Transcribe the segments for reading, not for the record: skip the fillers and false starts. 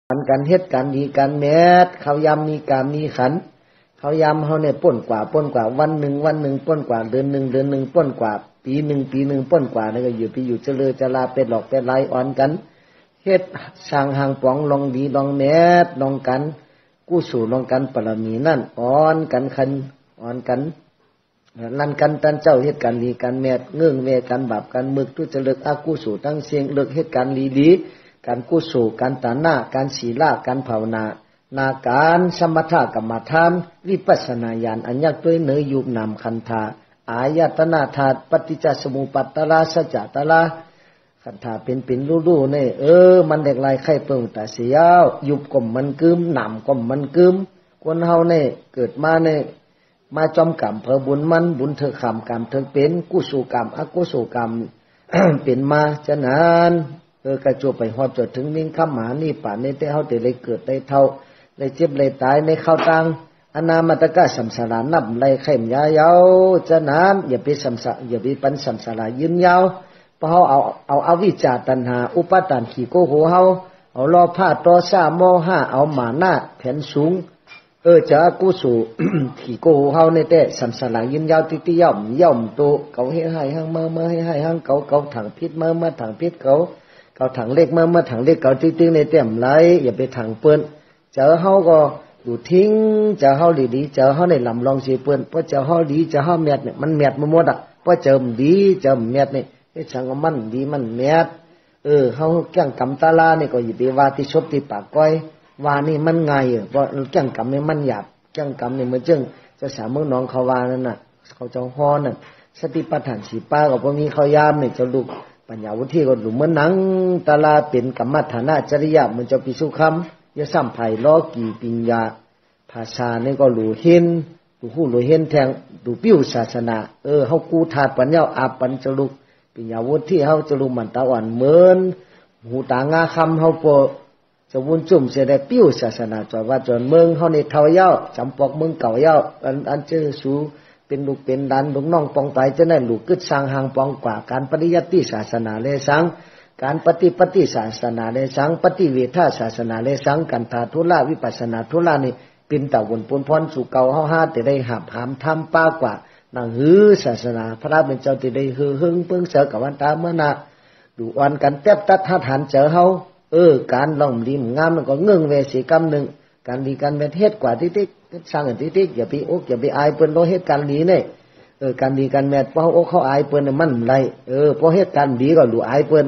การเฮ็ดการดีการแมดเขายำมีการมีขันเขายำเขาเนี่ยป้นกว่าวันหนึ่งป้นกว่าเดือนหนึ่งป้นกว่าปีหนึ่งป้นกว่านี่ก็อยู่ไปอยู่เจริญจะลาเป็นหลอกเป็นไรอ่อนกันเฮ็ดสร้างห่างปองลองดีลองแมดลองกันกู้สู่ลองกันปรมีนั่นอ่อนกันคันอ่อนกันลั่นกันตันเจ้าเฮ็ดกันดีกันแมดเงื่องเวกันบาปกันมึกทุจริตอากู้สู่ตั้งเสียงเลิกเฮ็ดกันดีการกู้สู่การตาหน้าการศีลการภาวนานาการสมถกรรมฐานวิปัสสนาญาณอัญญตัวเนยยุบนามคันธาอายตนะธาตุปฏิจจสมุปบาทตระสัจจตระคันธาเป็นรู้ๆนี่มันเด็กลายไข่เปิงตาเสียวยุบกลมมันกึมหนำกลมมันกึมคนเฮานี่เกิดมานี่มาจอมกรรมเพอบุญมันบุญเธอขำกรรมเธอเป็นกุศลกรรมอกุศลกรรม เป็นมาฉะนั้นกระจวบไปฮอดจดถึงนิ่งข้ามหานี่ป่านในแต่เฮาแต่เลยเกิดได้เท่าเลยเจ็บเลยตายในเข้าตังอนามัตกะสัมสารานับเลยไข่มยายาวฉะนั้นอย่าไปสัมสะอย่าไปปันสัมสารายืนยาวเพราะเฮาเอาอวิชชาตัณหาอุปาทานขี้โกโหเฮาเอาล้อผ้าตอซ่าโมหะเอาหมาหน้าแผ่นสูงจะกุศล ขี้โกโหเฮาในแต่สัมสารายืนยาวติย่อมโตเขาให้หังมาให้หังเขาถังพิษมาถังพิษเขาถังเล็กมาถังเล็กเขาติ้งในเต็มไหลอย่าไปถังเปิ้นเจอเฮาก็อยู่ทิ้งเจอเฮาดีเจอเฮาในลำลองสิเปิ้นเพราะเจอเฮาดีเจอเฮาแมดเนี่ยมันแมดมาหมดอ่ะเพราะเจอมดีเจอมแมดนี่เฮ็ดสังมันดีมันแมดเฮาแก้งกำตาลานี่ก็อย่าไปว่าที่ชบที่ปากก้อยว่านี่มันไงเพราะแก้งกำนี่มันหยาบแก้งกำนี่มันจึงจะสามเมืองน้องเขาว่านั่นน่ะเขาเจ้าฮ้อนั่นสติปัฏฐานสีป้าก็บ่มีเขายามนี่เจ้าลูกปัญญาวุฒิก็หลุมเหมือนหนังตาลาเป็นกรรมฐานะจริยะมันจะปิสุคำยะสัมไผ่ล้อกี่ปิญญาภาษานี่ก็หลูเห็นหลูหูหลูเห็นแทงหลูปิ้วศาสนาเฮากูถาดปัญญาอาปัญจลุกปิญญาวุฒิเฮาจะลุมันตาอ่อนเหมือนหูตางาคำเฮาปอจะวุ่นจุ่มเสียได้ปิ้วศาสนาจอดว่าจนเมืองเฮาในเทาเย้าจำปอกเมืองเก่าเย้าอันเจอสูเป็นลูกเป็นดันลูกน้องปองไปจะได้ลูกกึศสร้างหางปองกว่าการปฏิยัติศาสนาเลสังการปฏิศาสนาเลสังปฏิเวทศาสนาเลสังกันธาทุละวิปัสสนาทุละนี่เป็นตะวนปนพรสู่เก่าเฮาหาแต่ได้หับหามทำป้ากว่านังหือศาสนาพระเป็นเจ้าที่ได้ฮือหึงเพิ่งเสอกับวันตาเมื่อน่ะดูอ่อนกันแทบตัดฐานเจอเฮาการล่อมดีงามมันก็เงื่องเวสีกรรมนึงการดีการเป็นเฮ็ดกว่าที่สร้างกันที่อย่าไปอกอย่าไปอายเปิ้นโลเฮ็ดการดีเนี่ยการดีการแม่เพราะอกเขาอายเปิ้นมันไรเพราะเฮ็ดการดีก็หลู่อายเปิ้น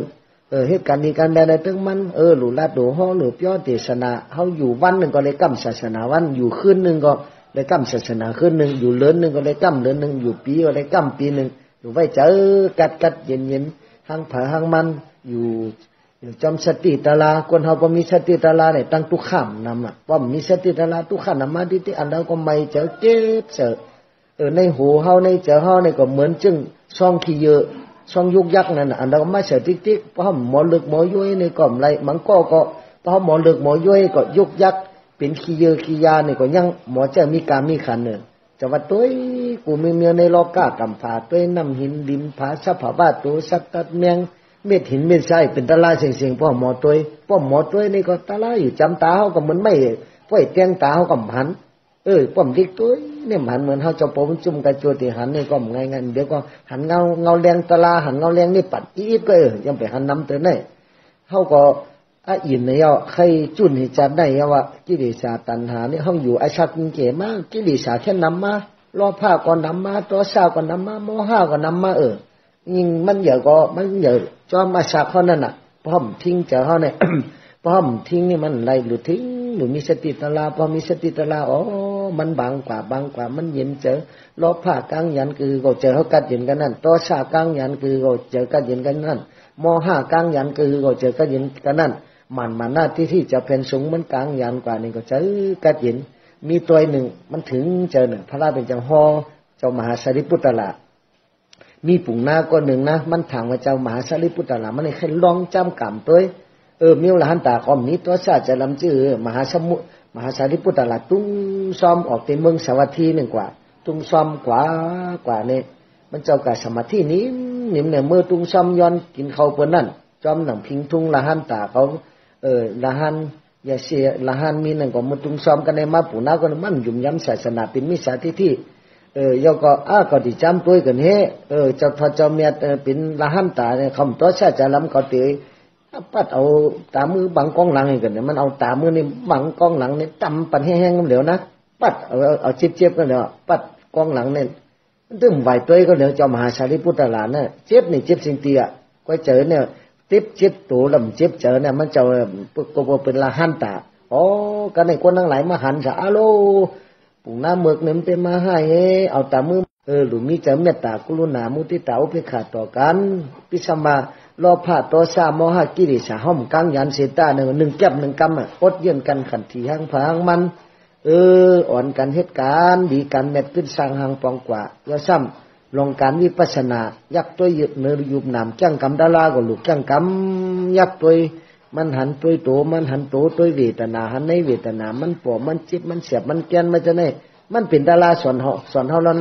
เฮ็ดการดีการแม่ได้ถึงมันหลู่ลาดหลู่ฮ้อหลู่ป้อเทศนาเฮาอยู่วันนึงก็เลยกำศาสนาวันอยู่คืนนึงก็เลยกำศาสนาคืนนึงอยู่เดือนนึงก็เลยกำเดือนนึงอยู่ปีก็เลยกำปีนึงอยู่ไว้เจอกัดเย็นๆหังผาหังมันอยู่จำสติตาลาคนเฮาบ่มีสติตาลาเนี่ยตั้งทุกข้ามนำอ่ะว่ามีสติตาลาทุกข้ามนำมาที่อันนั้นก็ไม่เจอเจ็บเสในหูเฮาในเจอเฮาเนี่ยก็เหมือนจึงช่องขี้เยอะช่องยุกยักนั่นน่ะอันนั้นก็ไม่เสติ๊กเพราะหมอลึกหมอย้อยในก็ไรมันก็เพราะหมอลึกหมอย้อยก็ยุกยักเป็นขี้เยอะขี้ยาเนี่ยก็ยังหมอจะมีการมีขันเนี่ยจะว่าตัวกูมีเมียในโลกากำผาตัวน้ำหินดินผาสภาวะตัวสัตว์ตัดเมียงเม็ดหินเม็ดทรายเป็นตะลายเสียงๆพ่อหมอตัวนี่ก็ตะลายอยู่จำตาเฮาก็เหมือนไม่พ่อยแตงตาเฮาก็หันป้อมดิกตัวเนี่ยหันเหมือนเฮาเจ้าปมจุ่มกระโจติหันนี่ก็ง่ายๆเดี๋ยวก็หันเงาแรงตะลาหันเงาแรงนี่ปัดอีดก็ยังไปหันนำตัวนี่เฮาก็อินเนี่ยใครจุ่นให้จัดได้ว่ากิเลสตัณหานี่เฮาอยู่ไอ้ชักเก๋มากกิเลสแค่นำมาล้อผ้าก็นำมาตัวซาก็นำมาโมหะก็นำมายิ่งมันเยอะก็มันเยอะจอมมาสักเขานั่นน่ะพร้อมทิ้งเจอเขาเนี่ย พร้อมทิ้งนี่มันไรหรือทิ้งหรือมีสติตลาพอมีสติตลามันบางกว่ามันเย็นเจอลบผ้ากลางยันคือก็เจอเขากัดเย็นกันนั่นตัวชากลางยันคือก็เจอกัดเย็นกันนั่นมห้ากลางยันคือก็เจอกัดเย็นกันนั่นมันหน้าที่จะเป็นสูงมันกลางยันกว่านี่ก็เจอกัดเย็นมีตัวหนึ่งมันถึงเจอหนึ่งพระราเป็นเจ้าฮอเจ้ามหาสารีปุตตะมีปุ่งหน้าก็หนึ่งนะมันถามว่าเจ้ามหาสารีปุตตะมันให้ลองจำกรรมตัวมิวละหันตาคอมนี้ตัวซาจะลำชื่อมหาสารีปุตตะตุ้งซ้อมออกในเมืองสวัสดีหนึ่งกว่าตุ้งซ้อมกว่าเนี่ยมันเจ้ากับสมาธินี้นิ่มเนี่ยเมื่อตุ้งซ้อมย้อนกินเขาเปิ้นนั่นจอมหนังพิงทุ่งละหันตาเขาละหัน อย่าเสียละหันมีนั่นก็มาตุงซ้อมกันในมาปู่นาก็มันยุ่มย้ำศาสนาเป็นมิจฉาทิฏฐิยอก็ก็ดิจำตัวกันเฮเจ้าทอเจ้าเมียเป็นละหันตาเนี่ยคำตัวชาจะล้ำเขาเตยปัดเอาตามือบังกองหลังกันเนี่ยมันเอาตามือนี่บังกองหลังเนี่ยจำปันแห้งๆกันเดี๋ยวนะปัดเอาเจ็บๆกันเดี๋ยวปัดกองหลังเนี่ยตึ้มไหวตัวก็เดี๋ยวเจ้ามหาชาลิพุทธหลานเนี่ยเจ็บนี่เจ็บสิ่งเตี้ยก็เจอเนี่ยติบเจ็บตัวลำเจ็บเจอเนี่ยมันจะก็เป็นละหันตาอ๋อกันในคนทั้งหลายมาหันจะอาโลปุ่งหน้าเมือกเนี่ยมันเป็นมาให้เอาตามือหรือมีเจ้าเมตตากรุณามุทิตาอุเบกขาต่อกันพิสมาโลภะโทสะโมหะกิเลสห้อมกังยันเสตาหนึ่งแก้มหนึ่งกำอดเย็นกันขันทีหังพังมันอ่อนกันเหตุการณ์ดีกันเม็ดขึ้นสร้างหังปองกว่าอย่าซ้ำลงการวิปัสสนายักตัวยึดเนื้อยุบหนามจ้างกำดาราก็หลุกจ้างกำยักตัวมันหันตัวโตมันหันโตตัวเวทนาหันในเวทนามันปวดมันจิบมันเสียบมันแกนมันจะเนี่ยมันเป็นดาราสอนเฮาร้อน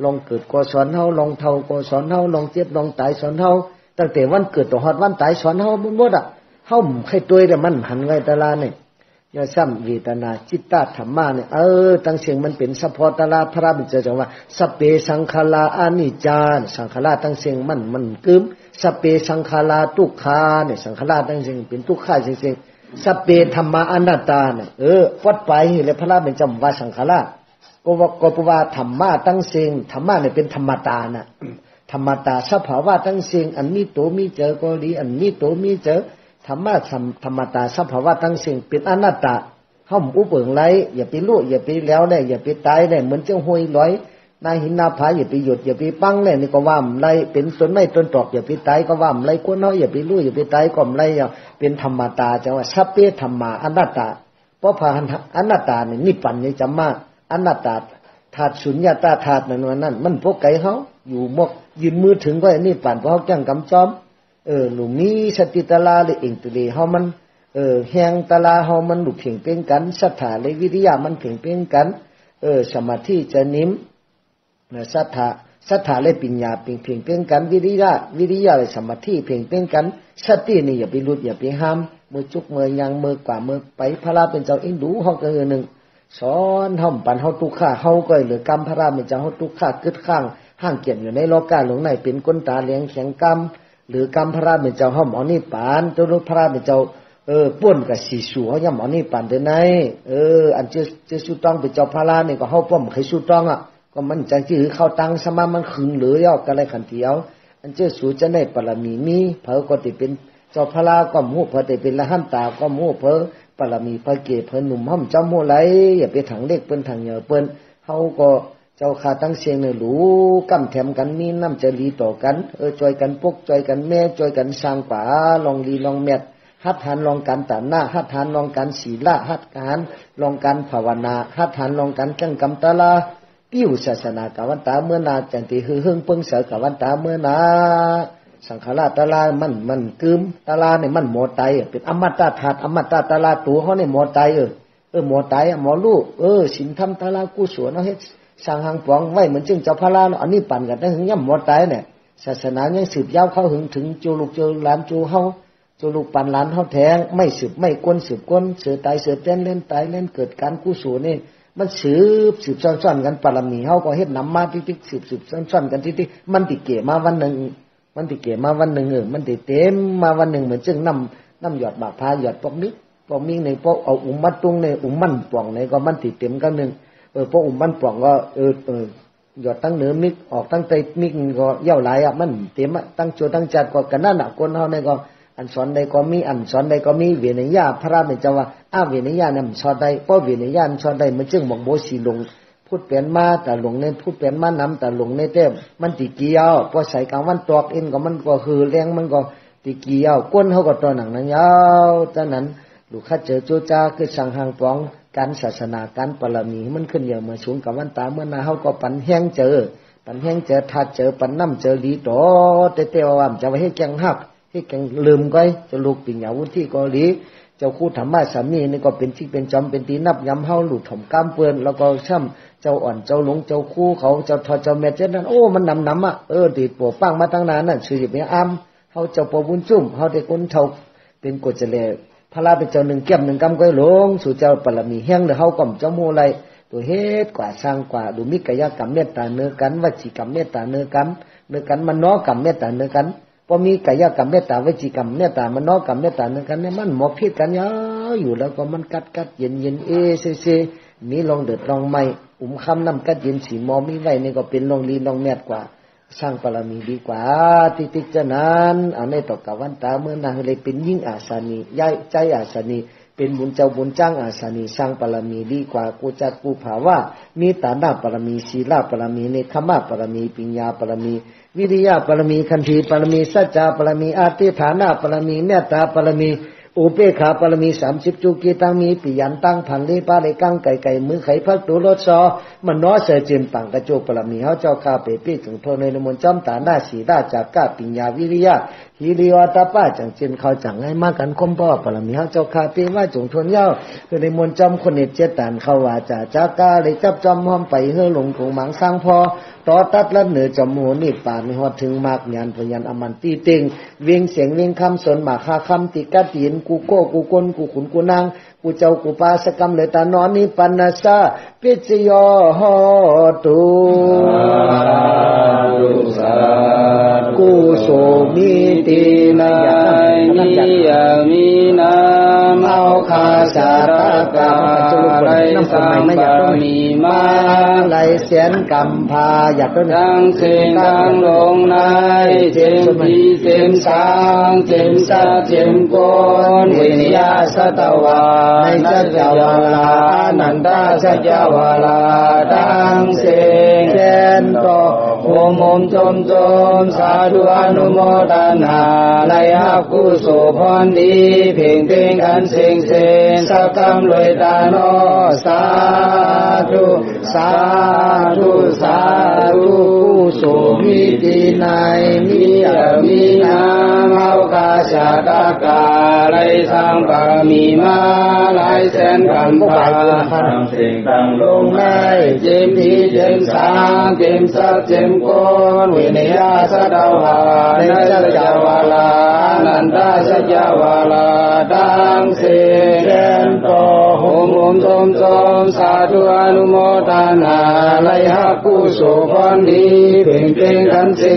ลองเกิดก็สอนเฮาลองเท่าก็สอนเฮาลองเจ็บลองตายสอนเฮาตั้งแต่วันเกิดต่อฮอดวันตายสอนเฮาหมดเฮาใครตัวแต่มันหันไว้ดาราเนี่ยอย่าซ้ำเวทนาจิตตธรรมะเนี่ยตั้งเสียงมันเป็นสัพพตลาพระบิดาจังว่าสัพเพสังขาราอนิจจาสังขารตั้งเสียงมันกึมสัพเพสังขาราทุกขาเนี่ยสังขารตั้งเสียงเป็นทุกขาจริงๆสัพเพธรรมะอนัตตาเนี่ยวัดไปเลยพระบิดาว่าสังขาราก็ว่าธรรมะตั้งเสียงธรรมะเนี่ยเป็นธรรมตานะธรรมตาสภาวะตั้งเสียงอันนี้โตมีเจอก็ดีอันนี้โตมีเจอธรรมะธรรมตาสภาวะตั้งเสียงเป็นอนัตตาห้อมอุปเอิงไรอย่าไปรู้อย่าไปแล้วได้อย่าไปตายได้เหมือนเจ้าห้วยลอยนายหินนาผาอย่าไปหยุดอย่าไปปังเนี่ยนี่ก็ว่าไรเป็นต้นไม้ต้นตอกอย่าไปตายก็ว่าไรกวนน้อยอย่าไปรู้อย่าไปตายก็ไรเป็นธรรมตาจะว่าสัพเพธรรมาอนัตตาเพราะพาอนัตตาเนี่ยนิพพานเนี่ยจำมาอนัตตาธาตุสุญญตาธาตุนั่นมันพวกไก่เขาอยู่มกยืนมือถึงก็นิพพานเพราะเขาจังกำจอมหลุมนี้สติตลาเลยเองตัวเลยเฮามันแหงตลาเฮามันหลุดเพ่งเป็นกันศรัทธาเลยวิริยะมันเพ่งเป็นกันสมาธิจะนิ่มศรัทธาเลยปัญญาเพ่งเป็นกันวิริยะเลยสมาธิเพ่งเป็นกันสตินี่อย่าไปหลุดอย่าไปห้ามมือจุกมือยังมือกว่ามือไปพระราเป็นเจ้าเองดูเฮาก็หนึ่งสอนเฮาปันเฮาทุกข์เฮาก็เหลือกรรมพระราเป็นเจ้าเฮาทุกข์กึดข้างห้างเกียรติอยู่ในโลกาหลงในเป็นก้นตาเลี้ยงแข็งกรรมหรือกรรมพระราเป็นเจ้าเฮาหมอนี่ปานตัวพระราเป็นเจ้าป่วนกับสีสูเขาย่ำหมอนี่ปานเดินไหนอันจะสู้ต้องเป็นเจ้าพระราเนี่ยก็เฮาป้อมเคยสู้ต้องก็มันใจที่หือเข้าตังสมามันขึงเหลือยอกกันอะไรขันเทียวอันเจ้าสู้จะได้ปรมีมีเผอก็ติเป็นเจ้าพระราก็มู้เผอติเป็นละหันตาก็มู้เผอปรมีพระเกศเผอหนุ่มห้อมเจ้าโมไหลอย่าไปถังเล็กเปิ้นถังเหยื่อเปิ้นเฮาก็เจ้าขาตั้งเสียงเนี่ยรู้กำแถมกันมีน้ำจะรีต่อกันจอยกันปกจอยกันแม่จอยกันสร้างป่าลองรีลองแมทหัดฐานลองการตัดหน้าหัดฐานลองการศีลหัดฐานลองการภาวนาหัดฐานลองการแข่งกำตาลาปิ้วศาสนากวันตาเมื่อนาจันติฮือเฮิงเปิงเสือกวันตาเมื่อนาสังขารตาลามันกึมตาลาเนี่ยมันหมดตายเป็นอมตะธาตุอมตะตาลาตัวเขาเนี่ยหมดตายหมดตายหมอลูกสินธรรมตาลากุศลเนาะเฮ็ดสร้างหังปองไว้เหมือนจึงเจ้าพระราอันนี้ปั่นกันได้ถึงย่ำหมดตายเนี่ยศาสนายังสืบยาวเข้าถึงจูลูกจูหลานจูเฮาจูลูกปั่นหลานเฮาแทงไม่สืบไม่กวนสืบกวนเสือตายเสือเต้นเล่นตายเล่นเกิดการกุศลนี่มันสืบซ่อนกันปรมีเฮาก็เฮ็ดนำมาติ๊กสืบซ่อนกันติ๊กมันติเกมาวันหนึ่งมันติเกมาวันหนึ่งมันติเต็มมาวันหนึ่งเหมือนจึงน้ำหยอดบากพาหยอดปอกมิกในปอกเอาอุ้มมัดตุงในอุ้มมันป่องในก็มันติเต็มกันหนึ่งพวกอุ้มมันป่องก็หยอดตั้งเหนือมิกออกตั้งใจมิกก็เย่าหลายมันเต็มตั้งโจตั้งจัดก็กันนั่นคนเฮาในก็อันสอนใดก็มีอันสอนใดก็มีเวเนียพระราเป็นเจ้าว่าเวเนียเนี่ยสอนใดเพราะเวเนียสอนใดมันจึงบอกโบสีลงพูดเปลี่ยนมาแต่หลงในพูดเปลี่ยนมานำแต่หลงในเต้มมันติเกี่ยวพอใส่กลางวันตอกเอ็นก็มันก็คือแรงมันก็ติเกี่ยวก้นเฮาก็ตัวหนังนั้นยาวจากนั้นลูกข้าเจอโจจ้าคือสั่งหางปองการศาสนาการปรมีมันขึ้นอย่างเมื่อสูงกับวันตาเมื่อนาเฮาก็ปันแห้งเจอทัดเจอปันน้ำเจอลีโตเตว่าจะไว้ให้แกงหักให้แกงลืมก้อยจะลูกปิ่งยาวุ้นที่เกาหลีเจ้าคู่ธรรมะสามีนี่ก็เป็นที่เป็นจอมเป็นตีนับย้ำเฮาหลุดถมก้ามเปื้อนแล้วก็ช่ำเจ้าอ่อนเจ้าหลงเจ้าคู่เขาเจ้าทอเจ้าแม่เจ้านั้นโอ้มันนำติดปวดปังมาตั้งนานนั่นชื่อจะเป็นอ้ำเฮาเจ้าปอบุญจุ่มเฮาได้คนเท่าเป็นกฎเจริญ พระลาเป็นเจ้าหนึ่งเก็บหนึ่งกำก้อยหลงสู่เจ้าปรมีแห้งเดือเฮาก่อมเจ้าโมไรตัวเฮ็ดกว่าสร้างกว่าดูมิกายกรรมเมตตาเนื้อกันวจีกรรมเมตตาเนื้อกันมันน้อกรรมเมตตาเนื้อกันพอมีกายกรรมเมตตาวจีกรรมเมตตามันน้อกรรมเมตตาเนื้อกันเนี่ยมันหมอพิษกันยาวอยู่แล้วก็มันกัดเย็นเซมีลองเดือดลองไม่คำน้ำกัดเย็นสีมอมีไว้นี่ก็เป็นลองลีลองแมดกว่าสร้างปรมีดีกว่าติจะนั้นเอาในต่อกับวันตาเมื่อนางเลยเป็นยิ่งอาสานีย้ายใจอาสานีเป็นบุญเจ้าบุญจ้างอาสานีสร้างปรมีดีกว่ากูจัดกูภาว่ามีตาหน้าปรมีศีลปรมีเนคขมาปรมีปัญญาปรมีวิริยะปรมีคันธีปรมีสัจจะปรมีอาติฐานะปรมีเมตตาปรมีอุเบกขาปรมี30จุกีตังมีปิยันตั้งพันลีปาเลกังไก่มือไขพักตุรสซอมันน้อเสจิมปังกระโจปรมีเฮาเจ้าข้าเปปี้ถึงโทในนมนจอมตาหน้าสีดาจากกาปัญญาวิริยะฮิริวตาป้าจังเจนเขาจังให้มากันคมพ่อปรมีเฮาเจ้าข้าเปว่าจงทนเย้าคือในมนจอมคนเนตเจตันเขาว่าจากกาเลยจับจอมห้อมไปเฮือหลงคงหมังสร้างพอต่อตัดละเหนือจอมโหนิปานฮอดถึงมากญาณพยัญอมันตีติงเวียงเสียงเวียงคำสนมาคาคำติกัดยินกูโก้กูกนกูขุนกูนางกูเจ้ากูปาสกรรมเลยตานอนนิปันนาซาปิจโยโหตุกูโสมีตีนายมีมีนามเอาคาสารกาไรสัมปมีมาไรเสียนกำพาอยากดังเสียงดังลงในเจมพีเจมสางเจมสัจเจมโกนวิญญาสตวาในสัจวาลานันตาสัจวาลาดังเสียงเจนโตโอมจมสาธุอนุโมทนาไลหักกุศลพรดีเพ่งกันเสียงสักกรรมลอยตาโนสาธุสาธุกุศลมีตีนายมีนามเอาคาชาตากาไลสร้างบารมีมาหลายแสนกำพาตั้งสิ่งตั้งลงในเจมพีเจมสางเจมสักเจมโกนวิญญาสดาวาในสัจวาลานันตาสัจวาลาดังเสียงโตโหมจมสาธุอนุโมทนาไลหักกุศลพรดีเพ่งกันเสีย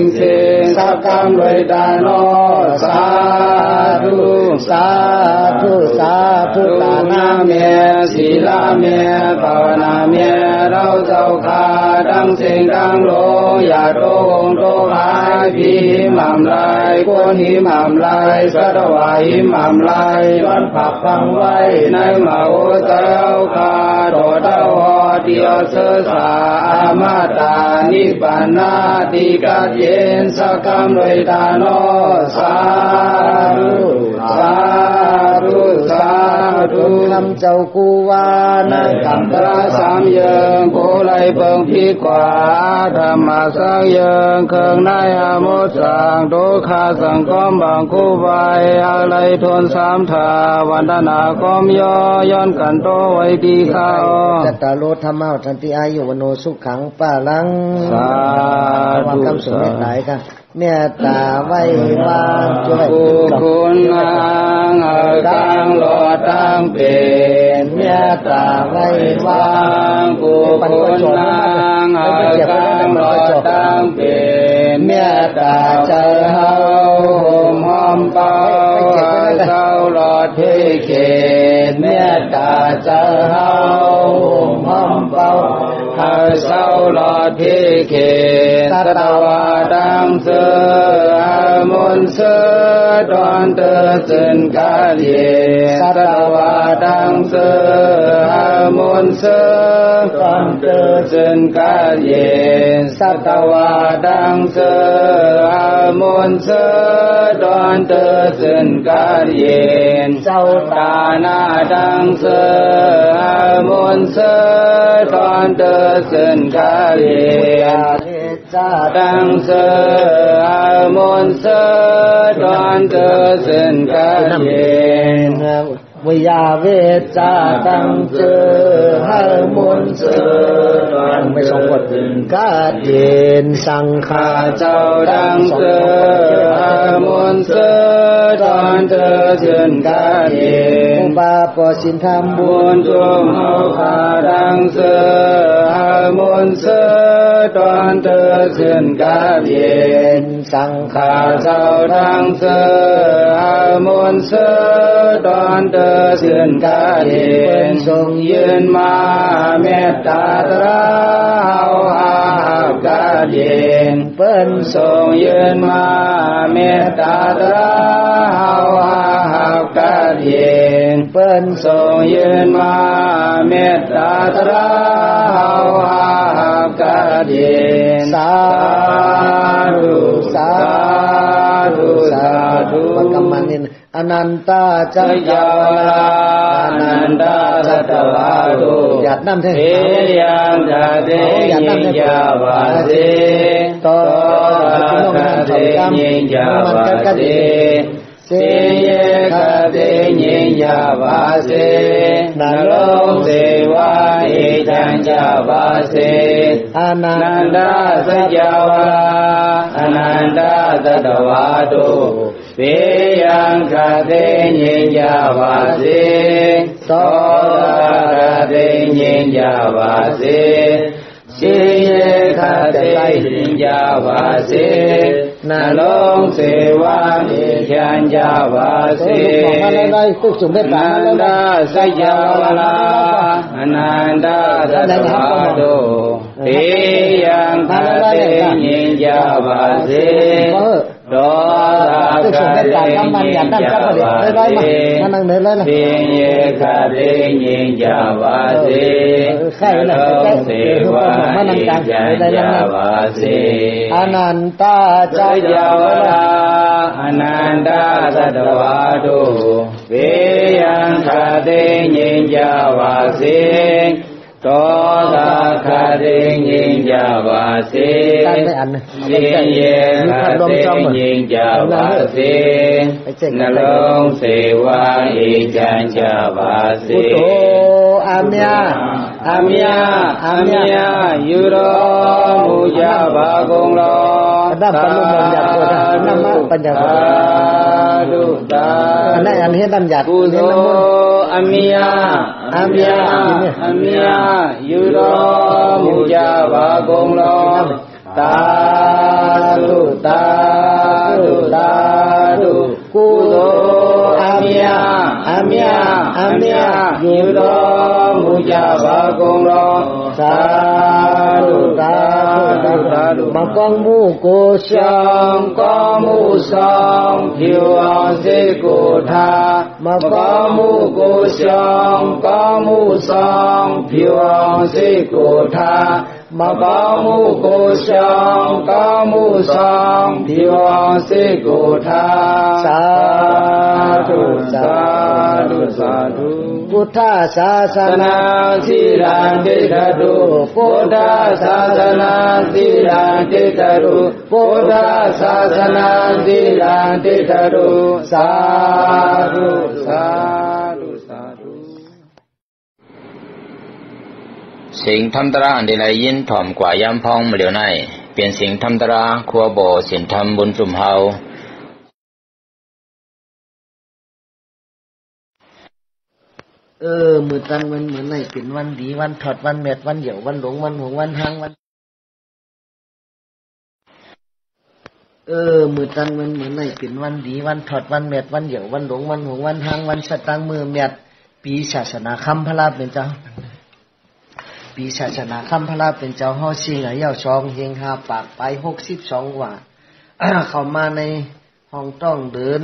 งสักกรรมลอยตาโนสาธุตานาเมศีลาเมภาวนาเมเราเจ้าข้าดังเสียงดังโลอย่าโตงโตหายพีหิมามลายโกนหิมามลายสัตวาหิมามลายย้อนผักฟังไว้ในมาโอเจ้าข้าโดดเอาหอเดียวเสสาอามาตานิปานาติกัดเย็นสักกรรมลอยตาโนสาธุคำเจ้ากูวาในกำตราสามเยิงโกไลเปิงพิกว่าธรรมะสังเยิงเคืองในอโมสังโดคาสังก้อมบางคู่ใบอะไรทนสามถาวันดนาก้อมย้อนกันโตไว้ดีข้าวจัตตาโลธรรมะทันติอายุวโนสุขังป้าลังสาธุคำสมิทไหนกันเมตตาไว้วางช่วยคุณนางกังหลอดตั้งเป็นเมตตาไว้วางคุณนางกังหลอดตั้งเป็นเมตตาใจเฮาห่มห้อมเป่าเจ้าหลอดเทเขตเมตตาใจเฮาห่มห้อมเป่าเจ้าหลอดเทเขตสัตวาดังเสือมนเสือดอนเตอจึนกาเยสัตวาดังเสือมนเสือดอนเตอจึนกาเยสัตวาดังเสือมนเสือดอนเตอจึนกาเยเจ้าตาหน้าดังเสือมนเสือดอนเตอจึนกาเยดังเสือมนเสือดอนเตอจึนกาเย วิยาเวจาตังเจอหามนเจอไม่สองบทกาเย็นสังฆาเจ้าดังเจอหามนเจอตอนเธอเชิญกาเย็นบาปสินธรรมบุญจงเอาพาดังเจอหามนเจอตอนเธอเชิญกาเย็นสังฆาเจ้าดังเจอหามนเจอตอนเธอเชิญกาเย็นทรงยืนมาเมตตาตราเอาหากาเย็นเปิ้นทรงยืนมาเมตตาตราเอาหากาเย็นเปิ้นทรงยืนมาเมตตาตราเอาหากาเย็นสาธุสาธุสาธุมันกำมันนี่อนันตาจักรวาลาอนันตาสัตวาตุหยาดน้ำเทเยังตาเตยิยาวาเสตอคาเตยิยาวาเสเสยคาเตยิยาวาเสนรกเทวาเอจังยาวาเสอนันตาสัจวาลาอนันตาสัตวาตุเปยังคาเตยิยาวาเสโสคาเตยิยาวาเสสิเยคาเตยิยาวาเสนรกเทวาเอจัญญาวาเสนันดาสัจวาลาอนันดาสัตวาตุเปยังคาเตยิยาวาเสโดสาคาเตยิยาวาเสเพียงเยคาเตยิยาวาเสนรกเทวาเอจัญญาวาเสอนันตาจักรวาลาอนันตาสัตวาตุเวยังคาเตยิยาวาเสโตสาคาเตยิยาวาเสเพียงเยคาเตยิยาวาเสนรกเทวาเอจัญญาวาเสพุทโธอาเมียอาเมียอาเมียยุโรมุจาบากุงโลดับปัญญาญาโกดานามะปัญญาดุตาอันนี้ดัญญัติกุโสอาเมียอาเมียอาเมียยุโรมุจาบากุงโลตาดุตาดุตาดุกุโสอาเมียอาเมียอาเมียยุโรมุจาบากุงโลสาธุสาธุสาธุมะกังมุโกชังกังมุสังผิวอังสิกุธามะกังมุโกชังกังมุสังผิวอังสิกุธามะกังมุโกชังกังมุสังผิวอังสิกุธาสาธุสาธุสาธุพุทธศาสนาสิรังติตตุพุทธศาสนาสิรังติตตุพุทธศาสนาสิรังติตตุสาธุสาธุสาธุสิ่งธรรมตราอันใดๆยินถ่อมกว่าย้ำพองมาเหลียวในเปลี่ยนสิ่งธรรมตราครัวโบสินธรรมบุญสุ่มเฮามือตันมันเหมือนไหนเป็นวันดีวันถอดวันเม็ดวันเหี่ยววันหลงวันหงวันหางวันมือตันมันเหมือนไหนเป็นวันดีวันถอดวันเม็ดวันเหี่ยววันหลงวันหงวันหางวันสตางค์มือเม็ดปีศาสนาคำพระราเป็นเจ้าปีศาสนาคำพระราเป็นเจ้าห่อซิงเหย่าชองเฮงหาปากไป62ว่าเข้ามาในห้องต้องเดิน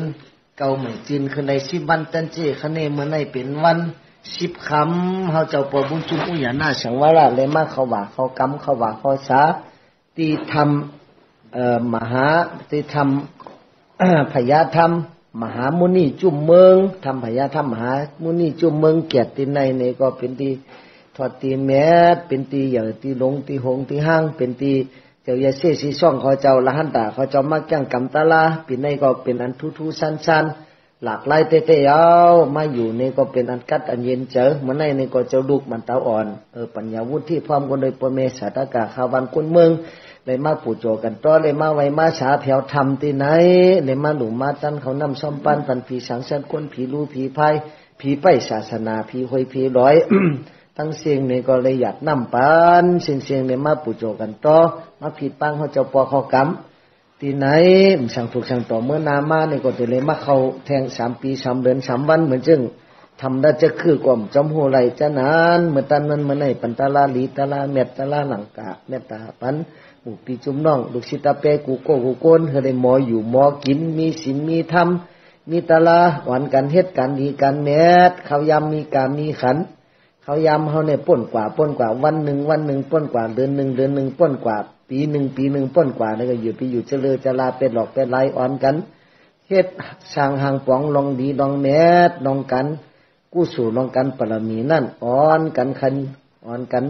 เก่าเหมือนจีนคือใน10วันเต็นเจคะเนเหมือนในเป็นวัน10คำเฮาเจ้าปอบุญจุอุญาณาสังวราเลยมาเขาว่าเขากำเขาว่าเขาสาตีธรรมมหาตีธรรมพญาธรรมมหามุนีจุมเมืองธรรมพญาธรรมมหามุนีจุมเมืองเกียรติในนี่ก็เป็นตีทอดตีแม้เป็นตีเหยื่อตีหลงตีหงตีห้างเป็นตีเจ้าอย่าเสียสีช่องเขาเจ้าละหันตาเขาเจ้ามักจังกำตาลาปีในก็เป็นอันทุๆสั้นๆ หลากหลายเตะๆเอามาอยู่นี่ก็เป็นอันกัดอันเย็นเจอมันในนี่ก็เจ้าลูกมันเต้าอ่อนปัญญาวุฒิที่พร้อมกันโดยปเมศาตกาข่าววันคนเมืองเลยมาปู่โจกันต่อเลยมาไว้มาสาแถวทำที่ไหนเลยมาหลุมมาตันเขานำซ่อมปั้นปันผีสังสรรค์คนผีรู้ผีพายผีไปศาสนาผีหอยผีร้อย ตั้งเสียงนี่ก็เลยหยัดน้ำปันเสียงเลยมาปู่โจกันต่อมาผิดปังเขาเจ้าปอเขากำที่ไหนสั่งถูกสั่งต่อเมื่อนามานี่ก็เลยมาเขาแทง3 ปี 3 เดือน 3 วันเหมือนจึงทำได้จะคือกล่อมจำหัวไหลจะนานเมื่อตันนั้นเมื่อไหนปันตาลาลีตาลาเม็ดตาลาหลังกะเม็ดตาปันหมู่ปีจุ่มน้องลูกศิษย์ตาเปกูโกกูโกนเฮได้หมออยู่หมอกินมีศีลมีธรรมมีตาลาหวานกันเฮ็ดกันดีกันแมดเขายำมีการมีขันเขายำเขาเนี่ยป่นกว่าวันหนึ่งป่นกว่าเดือนหนึ่งป่นกว่าปีหนึ่งป่นกว่าแล้วก็อยู่ไปอยู่เจริญเจลาเป็นหลอกเป็นไล่อ่อนกันเฮ็ดสร้างหางป๋องลองดีลองแมดลองกันกู้สู่ลองกันปรมีนั่นอ่อนกันคันอ่อนกัน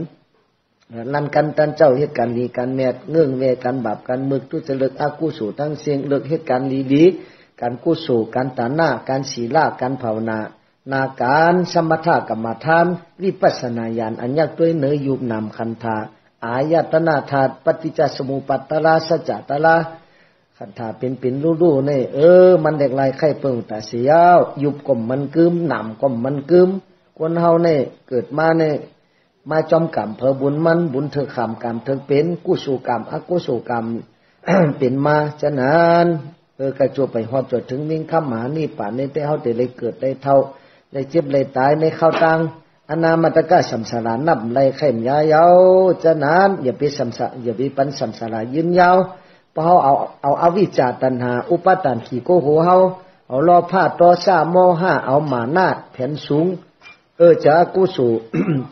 ลั่นกันตันเจ้าเฮ็ดกันดีกันแมดเงื่องเวกันบาปกันมึกทุจริตอากุสู่ตั้งเสียงเลิกเฮ็ดกันดีการกู้สู่การตาหน้าการศีลาการภาวนานาการสมถกรรมฐานวิปัสสนาญาณอันยักษ์ด้วยเนยยุบนามคันธาอายตนะธาตุปฏิจจสมุปบาทตระสัจจตระคันธาเป็นรู้ๆนี่มันเด็กลายไข่เปิงตาเสียวยุบก่มมันกึมนามก่มมันกึมคนเฮานี่เกิดมานี่มาจอมกรรมเผอบุญมันบุญเถอขำกรรมเถอเป็นกุศลกรรมอกุศลกรรม เป็นมาฉะนั้นกระจวบไปฮอดจดถึงนิ่งข้ามหานี่ป่านนี้แต่เฮาได้เลยเกิดได้เท่าได้เจ็บเลยตายในเข้าตังอนามัตกะสัมสารานับไรไข่มยายาวฉะนั้นอย่าไปสัมสะอย่าไปปันสัมสารายืนยาวเพราะเอาอวิชชาตัณหาอุปาทานขี้โกโหเฮาเอาล้อผ้าตอซ่าโมหะเอาหมานาดแผ่นสูงจะกุศล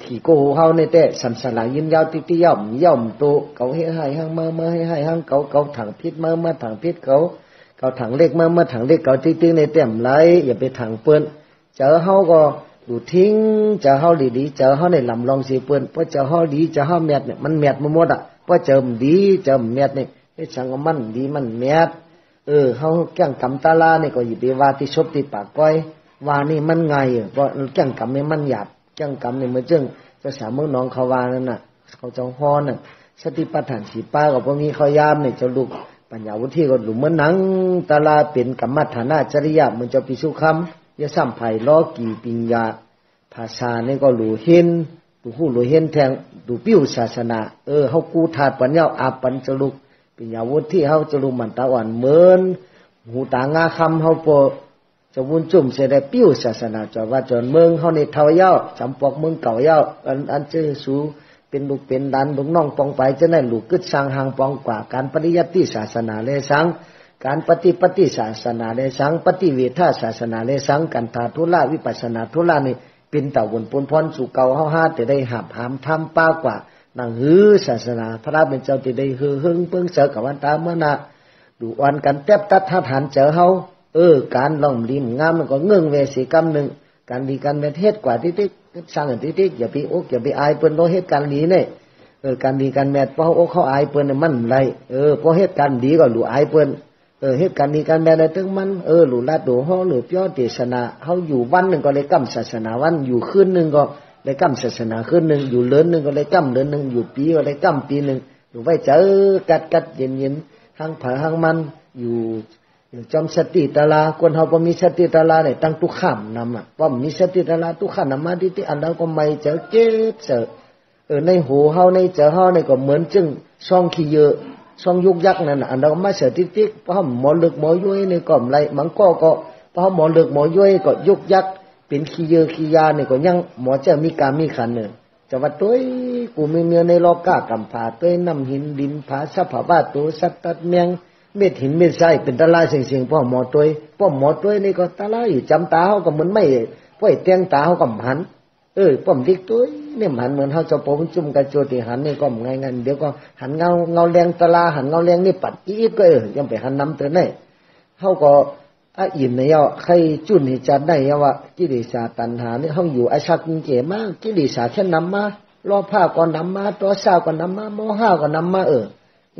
ขี่โกโหเฮาในแต่สัมสารายืนยาวติย่อมโตเขาให้หังมาให้หังเขาถังพิษมาถังพิษเขาถังเล็กมาถังเล็กเขาติ๊กในเต็มไหลอย่าไปถังเปิ้นเจอเฮาก็ดูทิ้งเจอเฮาดีเจอเฮาในลำลองสิเปิ้นเพราะเจอเฮาดีเจอเฮาแมดเนี่ยมันแมดมาหมดอ่ะเพราะเจอมันดีเจอมันแมดนี่ไอ้สังมันดีมันแมดเฮาแก่งกำตาลานี่ก็อย่าไปว่าที่ชบที่ปากก้อยว่านี่มันไงเพราะแก่งกำนี่มันหยาบแก่งกำนี่มันจึงจะสามเมืองน้องเขาว่านั่นน่ะเขาเจ้าฮ้อน่ะสติปัฏฐานสีป้าก็บ่มีเขายามนี่เจ้าลูกปัญญาวุฒิก็หลุมเหมือนหนังตาลาเป็นกรรมฐานาจริยะมันจะปิสุคำยะสัมไผ่ล้อกี่ปิญญาภาษานี่ก็หลูเห็นดูหู้หลูเห็นแทงดูปิ้วศาสนาเฮากูถาดปัญญาอาปันจะลูกปัญญาวุฒิเฮาจะลูกมันตาอ่อนเหมือนหูตางาคำเฮาโปจะวุ่นจุ่มเสได้ปิ้วศาสนาจอว่าจนเมืองเฮาในเทาเย้าจำปอกเมืองเก่าเย้าอันชื่อสูเป็นลูกเป็นหลานลูกน้องปองไปจะได้ลูกกึดสร้างหางปองกว่าการปริยัติศาสนาเลสังการปฏิศาสนาเลสังปฏิเวทศาสนาเลสังกันตาทุลาวิปัสสนาทุลานี่เป็นเต่าวนปนพรสู่เก่าเฮาฮาแต่ได้หับหามทำป้ากว่านังหือศาสนาพระเป็นเจ้าที่ได้หือหึงเพิ่งเจอกับวันตาเมื่อนาดูอ่อนกันแทบตัดทหารเจอเฮาการล่อมริมงามมันก็เงื่องเวสีกรรมหนึ่งการดีการเป็นเทศกว่าที่สร้างที่อย่าไปอกอย่าไปอายเปิ้นโลเหตุการณ์นี้เนี่ยการดีการแมทเพราะอกเขาอายเปิ้นมันไรเพราะเหตุการณ์ดีก็หลู่อายเปิ้นเหตุการณ์ดีการแมทอะไรถึงมันหลู่ลาดหลู่ฮ้อหลู่ย่อเทศนาเขาอยู่วันหนึ่งก็เลยกำศาสนาวันอยู่คืนหนึ่งก็เลยกำศาสนาคืนหนึ่งอยู่เดือนหนึ่งก็เลยกำเดือนหนึ่งอยู่ปีก็เลยกำปีหนึ่งอยู่ไว้เจอกัดเย็นห้างผาห้างมันอยู่จอมสติตาลาคนเฮาบ่มีสติตาลาเนี่ยตั้งทุกข้ามนำอ่ะบ่มีสติตาลาทุกข้ามนำมาที่อันแล้วก็ไม่เจอเจ็บเจอในหูเฮาในเจอเฮาเนี่ยก็เหมือนจึงช่องขี้เยอะช่องยุกยักนั่นน่ะอันแล้วมาเสติ๊กเพราะหมอลึกหมอย้อยนี่ก็ไรมันก็เพราะหมอลึกหมอย้อยก็ยุกยักเป็นขี้เยอะขี้ยานี่ก็ยังหมอจะมีการมีขันเนี่ยจะว่าตัวกูมีเมียในโลกากำผาตัวน้ำหินดินผาสภาวะตัวสัตว์ตัดเมียงเม็ดหินเม็ดทรายเป็นตะลายเสียงพ่อหมอตัวนี่ก็ตะลายอยู่จำตาเขาก็เหมือนไม่พ่อเตียงตาเขาก็หันป้อมทิกตัวเนี่ยหันเหมือนเขาจะโปมจุ่มกระโจติหันนี่ก็ไงงั้นเดี๋ยวก็หันเงาแรงตะลาหันเงาแรงนี่ปัดอีกก็ยังไปหันน้ำเตือนได้เขาก็อิ่มเนี่ยใครจุนให้จัดได้ว่ากิเลสตัณหาเนี่ยเขาอยู่อาชักเจ๋มากกิเลสแค่นำมาล้อผ้าก็นำมาตัวเศร้าก็นำมาโมหะก็นำมา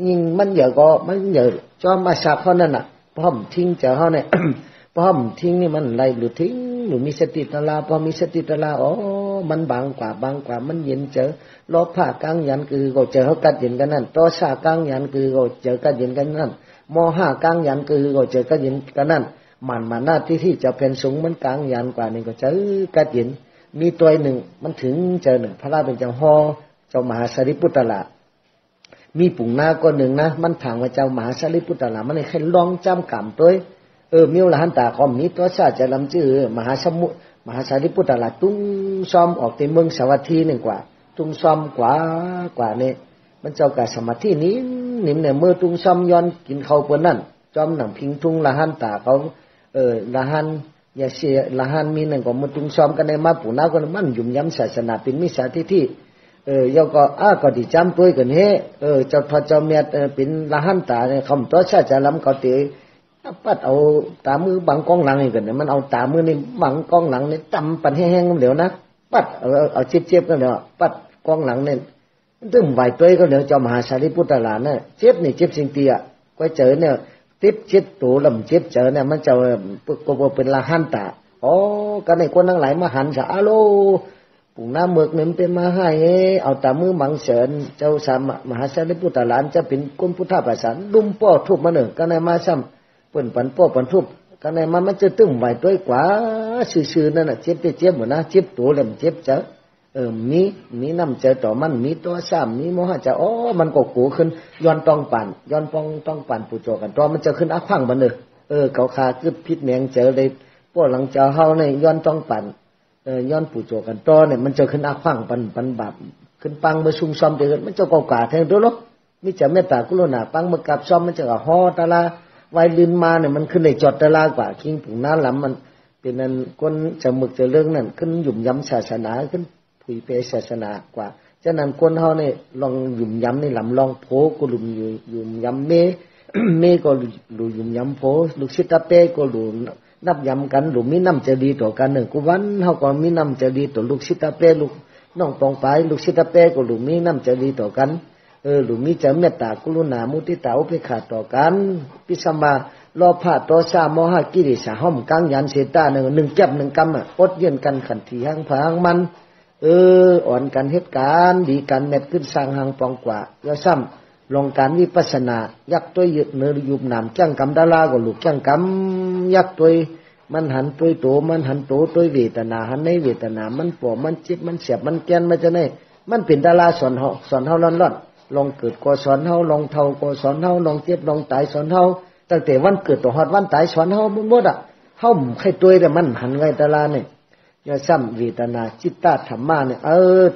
ยิ่งมันเยอะก็มันเยอะจอมมาสักเขานั่นน่ะพร้อมทิ้งเจอเขาเนี่ย ป้อมทิ้งนี่มันไรหรือทิ้งหรือมีสติตลาพอมีสติตลาอ๋อมันบางกว่ามันเย็นเจอลบผ้ากลางยันคือก็เจอเขากัดเย็นกันนั่นโตชากลางยันคือก็เจอกัดเย็นกันนั่นมห้ากลางยันคือก็เจอกัดเย็นกันนั่นมันมาหน้าที่จะเป็นสูงมันกลางยันกว่านี่ก็เจอกัดเย็นมีตัวหนึ่งมันถึงเจอหนึ่งพระราชเป็นเจ้าฮอเจ้ามหาสารีปุตตะละมีปุ่งหน้าก็หนึ่งนะมันถามว่าเจ้ามหาสารีปุตตะละมันให้ลองจำกรรมตัวมิวละหันตาคอมนี้ตัวชาจะลำชื่อมหาสารีปุตตะละตุ้งซ้อมออกในเมืองสวัสดีหนึ่งกว่าตุ้งซ้อมกว่าเนี่ยมันเจ้ากับสมาธินี้นิ่มเนี่ยเมื่อตุ้งซ้อมย้อนกินเขาเพื่อนนั่นจอมหนังพิงทุ่งละหันตาเขาละหันอย่าเสียละหันมีหนึ่งก็มือตุ้งซ้อมกันในมาปู่น้าก็มันยุ่มย้ำศาสนาเป็นมิจฉาทิฏฐิยาก็ก็ดีจำตัวกันเฮเจ้าพระเจ้าเมียเป็นละหันตาเนี่ยคำตัวชาจะลำเขาตีปัดเอาตามือบังกองหลังนี่กันเนี่ยมันเอาตามือนี่บังกองหลังนี่จำปันแห้งๆเดี๋ยวนะปัดเอาเจ็บกันเดี๋ยวปัดกองหลังเนี่ยตึ้มไหวตัวก็เดี๋ยวเจ้ามหาสารีปุตตะละเนี่ยเจ็บนี่เจ็บสิ่งเตี้ยก็เจอเนี่ยติบเจ็บตัวลำเจ็บเจอเนี่ยมันจะก็เป็นละหันตากันในคนทั้งหลายมาหันสาโลปุ่งน้ำเมือกเนี่ยเป็นมาให้เอาตามือบังเสริญเจ้าสามมหาสารีปุตตะละจะเป็นกุมพุทธประสานดุมป้อทุบมาหนึ่งกันในมาซ้ำเปิ้นปันป้อปันทุบกันในมันจะตึ้งไหวตัวกว่าซื่อๆนั่นน่ะเจ็บหมดนะเจ็บตัวเล่มเจ็บเจอมีน้ำเจอต่อมันมีตัวซ้ำมีโมหะจะมันก็กูขึ้นย้อนต้องปั่นย้อนต้องปั่นปูโจกันตัวมันจะขึ้นอักขังบันเขาคาคึดพิษแมงเจอเลยพวกหลังเจอเฮาเนี่ยย้อนต้องปั่นย้อนปูโจกันตัวเนี่ยมันจะขึ้นอักขังปันบาปขึ้นปังมาซุ่มซ้อมเดือดมันจะเก่ากาแทงตัวลบมิจะเมตตากรุณาปังมากับซ้อมมันจะฮอตะลาไวลินมาเนี่ยมันขึ้นในจอดตะลากว่าคิงปุ่งน้าหลำมันเป็นนั้นคนจะมึกจะเรื่องนั่นขึ้นหยุ่มย้ำศาสนาขึ้นผุยเปศาสนากว่าฉะนั้นคนเฮาเนี่ยลองหยุ่มย้ำในหลำลองโผก็หลุมหยุ่มย้ำเมก็หลุมหยุ่มย้ำโผลูกศิษย์เป้ก็หลุมนับย้ำกันหลุมมีน้ำจะดีต่อกันหนึ่งกูวันเฮาก็มีน้ำจะดีต่อลูกศิษย์เป้ลูกน้องปองไปลูกศิษย์เป้ก็หลุมมีน้ำจะดีต่อกันหลุมมีจะเมตตากรุณามุทิตาอุเบกขาต่อกันพิสมาโลภะโทสะโมหะกิเลสห้อมกังยันเสตาหนึ่งแก็บหนึ่งกำอดเย็นกันขันทีหังพางมันอ่อนกันเหตุการณ์ดีกันเม็ดขึ้นสร้างหังปองกว่าย่อซ้ำลงการวิปัสสนายักตัวยึดเนื้อยุบหนามจ้างกำดาราก็ลูกจ้างกำยักตัวมันหันตัวโตมันหันโตตัวเวทนาหันในเวทนามันปวดมันเจ็บมันเสียบมันแกนมันจะไหนมันเป็นดาราสอนเฮาร้อนลองเกิดก็สอนเฮาลองเท่าก็สอนเฮาลองเจ็บลองตายสอนเฮาตั้งแต่วันเกิดต่อฮอดวันตายสอนเฮาหมดเฮาใครตัวแต่มันหันไงตาลาเนี่ยย่อซ้ำเวทนาจิตตธรรมะเนี่ย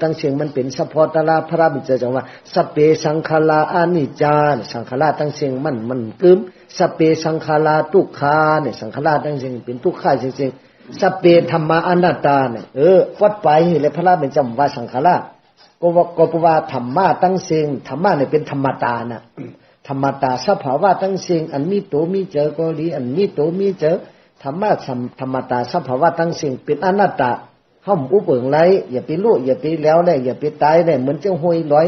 ตั้งเสียงมันเป็นสัพพตาลาพระบิดาจังว่าสัพเพสังขาราอนิจจาสังขาราตั้งเสียงมันกึมสัพเพสังขาราทุกขาเนี่ยสังขาราตั้งเสียงเป็นทุกขาจริงๆสัพเพธรรมะอนัตตาเนี่ยวัดไปเลยพระบิดาว่าสังขาราก็ว่าธรรมะตั้งเสียงธรรมะเนี่ยเป็นธรรมตานะธรรมตาสภาวะตั้งเสียงอันมีตัวมีเจอก็ดีอันมีตัวมีเจอธรรมะธรรมตาสภาวะตั้งเสียงเป็นอนัตตาห้อมอุปเบิงไรอย่าไปรู้อย่าไปแล้วได้อย่าไปตายได้เหมือนเจ้าห้วยร้อย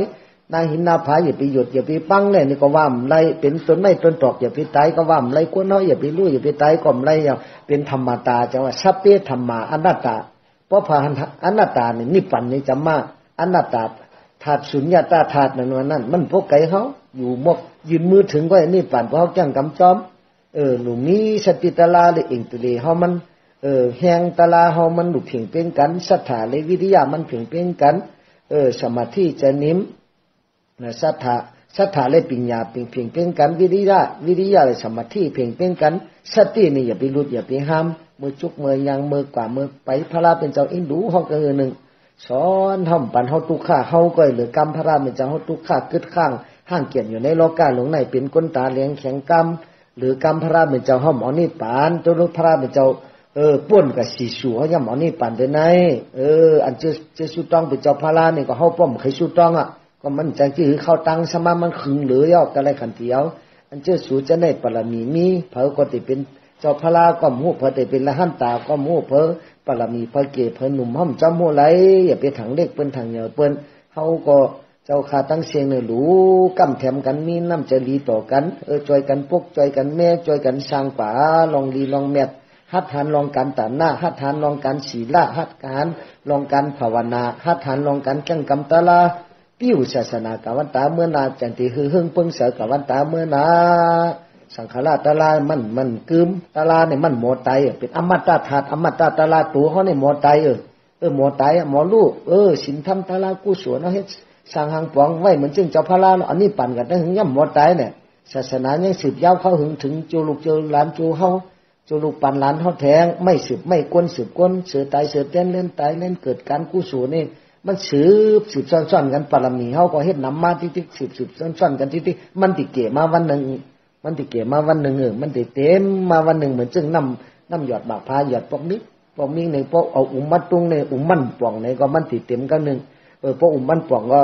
นาหินนาผาอย่าไปหยุดอย่าไปปังเลยนี่ก็ว่ามไรเป็นต้นไม้ต้นตอกอย่าไปตายก็ว่ามไรก้นน้อยอย่าไปรู้อย่าไปตายก็ไรอย่างเป็นธรรมตาจังว่าสัพเพธรรมาอนัตตาเพราะพาอนัตตาเนี่ยนิพพานนี่จำมาอนัตตาธาตุสุญญตาธาตุนั่นมันพวกไก่เขาอยู่มกยืนมือถึงก็นี่ปั่นเพราะเขาแจ้งกำจอมหนูมีสติตาลาเลยเองตัวเดียวเขามันแหงตาลาเขามันหลุดเพียงเป็นกันศรัทธาเลยวิทยามันเพียงเป็นกันสมาธิจะนิ่มศรัทธาเลยปัญญาเพียงเป็นกันวิทยาเลยสมาธิเพียงเป็นกันสตินี่อย่าไปหลุดอย่าไปห้ามมือจุกมือยังมือกว่ามือไปพระราเป็นเจ้าอินดูเขาก็หนึ่งสอนทำปันเฮาทุกข้าเฮาก็เหลือกรรมพระราเป็นเจ้าเฮาทุกข้ากึดข้างห้างเกียรติอยู่ในโลกาหลงในเป็นก้นตาเลี้ยงแข็งกรรมหรือกรรมพระราเป็นเจ้าเฮาหมอนี่ปานตัวลูกพระราเป็นเจ้าป่นกับสีสูเฮาย่ำหมอนี่ปานเด้ไหนอันเจสุต้องเป็นเจ้าพระรานี่ก็เฮาป้อมใครสุต้องก็มันจังที่เข้าตังสมามันขึงเหลือยอกกันอะไรขันเดียวอันเจสูจะได้ปรมีเผาก็ติเป็นเจ้าพระราก็มู้เผาแต่เป็นละหันตาก็มู้เผาปรมีพระเกศเพิ่นหนุ่มห้อมจำโมไหลอย่าไปถังเล็กเปิ้นถังเหนียวเปิ้นเฮาก็เจ้าขาตั้งเสียงเนี่ยรู้กำแถมกันมีน้ำจะรีต่อกันจอยกันพกจอยกันแม่จอยกันสร้างป่าลองรีลองแมด หัดฐานลองการตานหน้าหัดฐานลองการศีลหัดฐานลองการภาวนาหัดฐานลองการแข่งกำตะลาปิ้วศาสนากวันตาเมื่อนาจันติหือหึงปึงเสือกวันตาเมื่อนาสังขารตะลามันกึมตะลาเนี่ยมันหมดไตเป็นอมตะธาตุอมตะตะลาตัวเขาเนี่ยหมดไตหมดไตหมอลูกศีลธรรมตะลากุศลเฮ็ดสร้างหังปองไว้เหมือนจึงเจ้าพระลาอันนี้ปั่นกันได้หึงย่ำหมดไตเนี่ยศาสนายังสืบยาวเข้าหึงถึงจูลูกจูหลานจูเฮาจูลูกปั่นหลานเฮาแทงไม่สืบไม่กวนสืบกวนเสือตายเสือเต้นเล่นตายเล่นเกิดการกุศลนี่มันสืบซ่อนๆกันปรมีเฮาก็เฮ็ดนำมาติ๊กๆสืบซ่อนๆกันติ๊กๆมันติเกมาวันหนึ่งมันติเกมาวันหนึ่งมันติเต็มมาวันหนึ่งเหมือนจึงน้ำหยอดบากพาหยอดปอกนี้ในพวกเอาอุ้มมัดตรงในอุ้มมันป่องในก็มันติเต็มกันหนึ่งพวกอุ้มมันป่องก็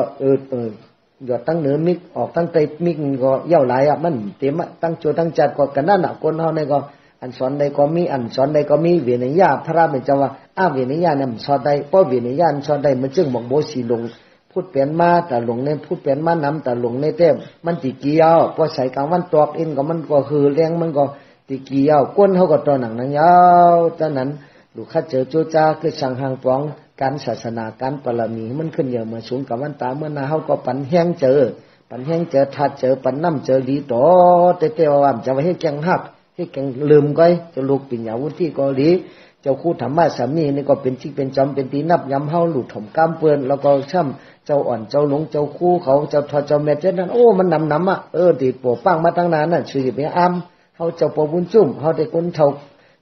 หยอดตั้งเหนือมิกออกตั้งใต้มิกก็เย่าหลายมันเต็มตั้งโจตั้งจัดก็กันนั่นคนเฮาในก็อันสอนใดก็มีอันสอนใดก็มีเวียนญาพระเป็นเจ้าว่าเวียนญาเนี่ยสอนใดเพราะเวียนญาสอนใดมันจึงบอกโบสีลงพูดเปลี่ยนมาแต่หลงในพูดเปลี่ยนมานำแต่หลงในเต้มมันติเกี่ยวพอใส่กลางวันตอกเอ็นก็มันก็คือแรงมันก็ติเกี่ยวก้นเขาก็ตัวหนังยาวจากนั้นลูกข้าเจอโจจ้าคือสั่งหางปองการศาสนาการปรมีมันขึ้นเยอะมาสูงกับวันตาเมื่อนาเขาก็ปันแห้งเจอทัดเจอปันน้ำเจอดีต่อเตะว่าจะไปให้แกงหักให้แกงลืมก้อยจะลูกปิญญาวุฒิก็ดีเจ้าคู่ธรรมะสามีนี่ก็เป็นที่เป็นจอมเป็นตีนับย้ำเฮาหลุดถมก้ามเปื้อนแล้วก็ช่ำเจ้าอ่อนเจ้าหลงเจ้าคู่เขาเจ้าทอเจ้าแม่เจ้านั้นโอ้มันนำตีโปป้างมาตั้งนานน่ะชื่อเป็นอ้ำเฮาเจ้าปอบุญจุ่มเฮาได้คนเท่า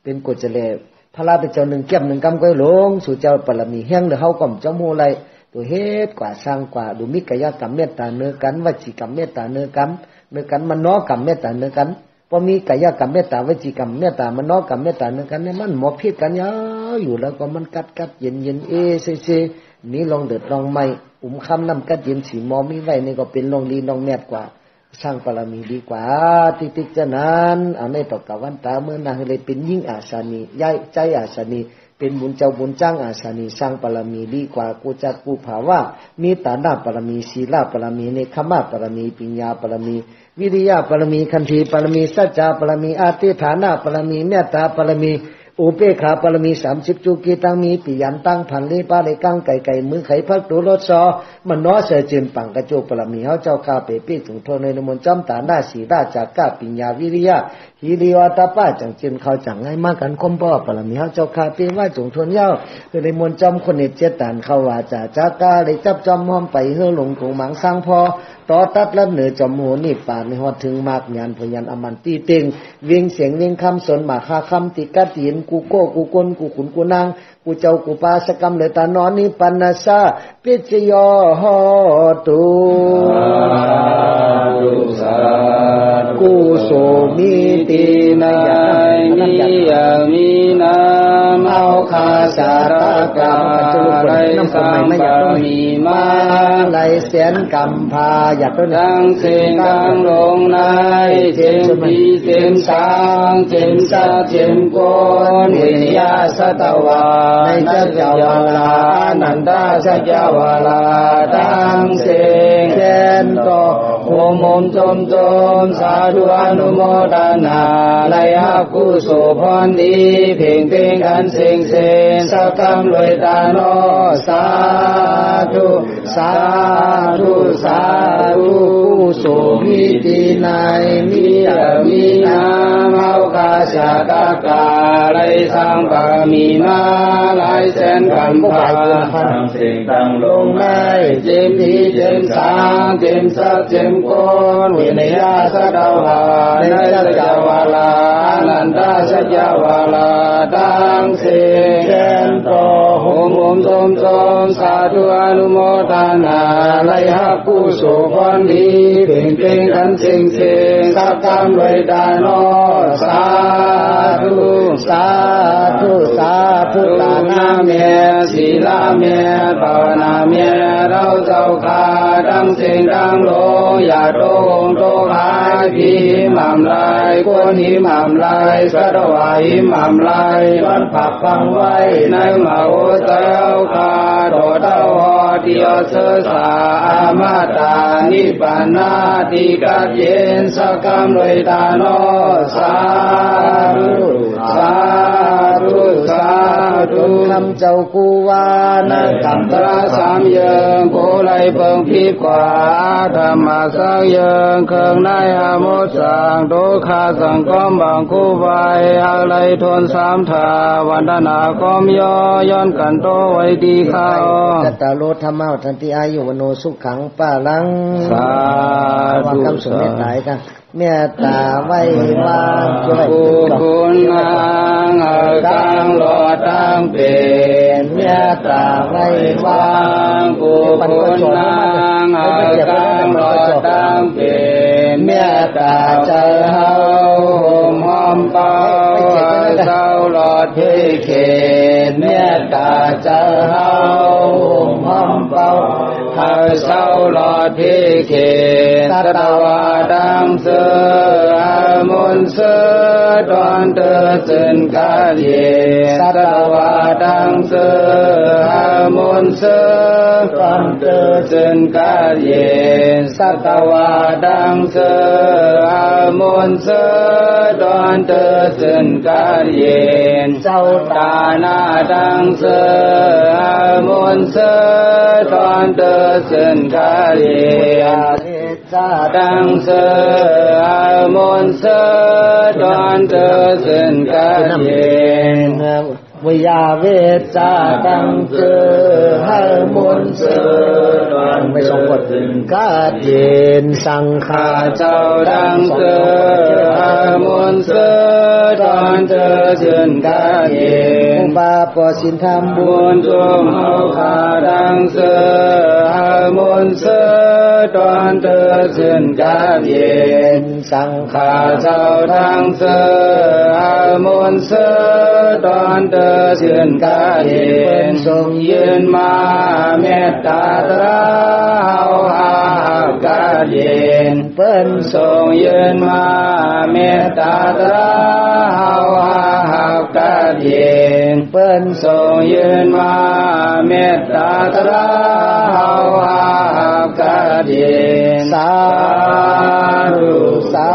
เป็นกฎเจริญพระราเป็นเจ้าหนึ่งแก้มหนึ่งกำก้อยหลงสู่เจ้าปรมีแห้งหรือเฮาก่อมเจ้าโมไรตัวเฮ็ดกว่าสร้างกว่าดูมิกายกรรมเมตตาเนื้อกันวจีกรรมเมตตาเนื้อกันมันน้อกรรมเมตตาเนื้อกันพอมีกายกรรมเมตตาวจีกรรมเมตตามันน้อกรรมเมตตาเนื้อกันเนี่ยมันหมอพิษกันยาวอยู่แล้วก็มันกัดเย็นเซนี่ลองเดือดลองไม่คำน้ำกัดเย็นสีมอมีไว้นี่ก็เป็นลองลีลองแมทกว่าสร้างปรมีดีกว่าติ๊กจะนั้นเอาในต่อกับวันตาเมื่อนางเลยเป็นยิ่งอาสานีย้ายใจอาสานีเป็นบุญเจ้าบุญจ้างอาสานีสร้างปรมีดีกว่ากูจักกูภาวะมีตาหน้าปรมีศีลปรมีเนคขมะปรมีปัญญาปรมีวิริยะปรมีคันธีปรมีสัจจะปรมีอาติฐานะปรมีเมตตาปรมีอุเบกขาปรมี30จุกีตังมีปิยันตังพันลีปาเลกังไก่มือไข่พักตุรสอมันน้อเสจืนปังกระโจปรมีเฮาเจ้าข้าเปปี้ถึงโทในมนต์จำตาหน้าสีราจากก้าปิญญาวิริยะฮิริวัตป้าจังจืนเขาจังให้มากันคมพ่อปรมีเฮาเจ้าข้าเปว่าจงทนยาวในมนต์จำคนเนตเจตานเขาว่าจาก้าเลยจับจอมห้อมไปเฮือหลงคงหมังสร้างพอต่อตัดและเหนือจอมโหนี่ป่านในฮอดถึงมากญาณพยันอมันตีเต็งเวียงเสียงเวียงคำสนมาคาคำติกัดตีนกูโก้กูกลกูขุนกูนางกูเจ้ากูปาสกรรมเลยตานอนนิปันนาซาปิจโยโหตุกุโสมิตินายนิยามินาเอาคาสารกรรมไรสัมปมีมาไรเสียนกรรมพาอยากดังเสียงดังลงในเจมปีเจมสางเจมสาเจมโกนวิญญาสตวาในจัจวาลานันดาจัจวาลาดังเสียงเจนโตโอมจมสาธุอนุโมทนาไลหากุโสพรดีเพ่งกันเสียงสักกรรมลอยตาโนสาธุกุโสมิตินายมิยามินาเมาคาชาตากาไลสังปามีมาไลเสนกรรมพาทั้งสิ่งตั้งลงในเจมพีเจมสางเจมสักเจมโกนวินยาสดาวาในสัจวาลานันดาสัจวาลาดังเสียงเจนโตโหมจมสาธุอนุโมทนาไลหากุโสพรดีเพ่งกันเสียงสักกรรมลอยดานอสาธุตานาเมียศีลาเมียภาวนาเมียเราเจ้าข้าดังเสียงดังโลอย่าโตงโตหายพีหม่ำลายกวนหิหม่ำลายสะดวายหิหม่ำลายวันผักฟังไว้ในมหาโอเจ้าข้าโตเต้าหอเดียวเสสาอามาตานิปานาติกัดเย็นสักกรรมลอยตาโนสาธุ ธุสาธุคำเจ้ากูวานะกรรมตระสามเยิงโกไลเปิงพิกว่าธรรมะสักเยิงเครื่องในอโมสังโดคาสังก้อมบางคู่ไว้อะไรทนสามถาวันนาก้อมย่อย้อนกันโตไว้ดีเข้ากัตตาโลธรรมะทันติอายุวโนสุขังป้าลังสาธุคำสมเด็จหลายกันเมตตาไว้วางกุคุณนางตังหลอดตังเป็นเมตตาไว้วางกุคุณนางตังหลอดตังเป็นเมตตาใจเฮาห่มหอมเป่าเศร้าหลอดที่เขตเมตตาใจเฮาห่มหอมเป่าเศร้าหลอดที่เขตสัตวาดังเสือมนเสือตอนเธอจึงกาเยสัตวาดังเสือมนเสือตอนเธอจึงกาเยสัตวาดังเสือมนเสือตอนเธอจึงกาเยเจ้าตาหน้าดังเสือมนเสือตอนเธอจึงกาเยดังเสือมนเสือตอนเธอจึงกาเยวิยาเวจาดังเจอให้มนเสดไม่สมบูรณ์กาเย็นสังฆาเจ้าดังเจอให้มนเสดอนเธอจึงกาเย็นบาปสินธรรมบุญจมเฮาขาดังเจอให้มนเสดอนเธอจึงกาเย็นสังฆาเจ้าดังเจอให้มนเสดอนเธอจึงกาเย็นทรงยืนมาเมตตาตราเฮาหากาเย็นเปิ้นทรงยืนมาเมตตาตราเฮาหากาเย็นเปิ้นทรงยืนมาเมตตาตราเฮาหากาเย็นสาธุสา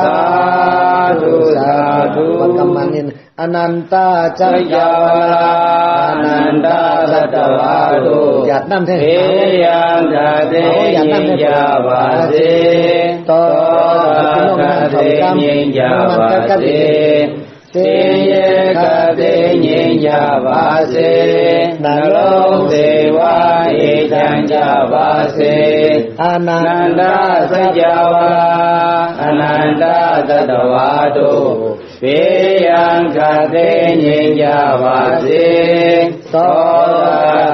ธุสาธุวันกรรมนินอนันตาจักยาวราอนันตาสัตวาตุหยัดน้ำเทเฮยังกะเตยิงยาวาเสโตกะเตยิงยาวาเสเตเยกะเตยิงยาวาเสนโลเสวะเอจังยาวาเสอนันตาสัจยวาอนันตาสัตวาตุเปยังกะเตยิงยาวาเสโต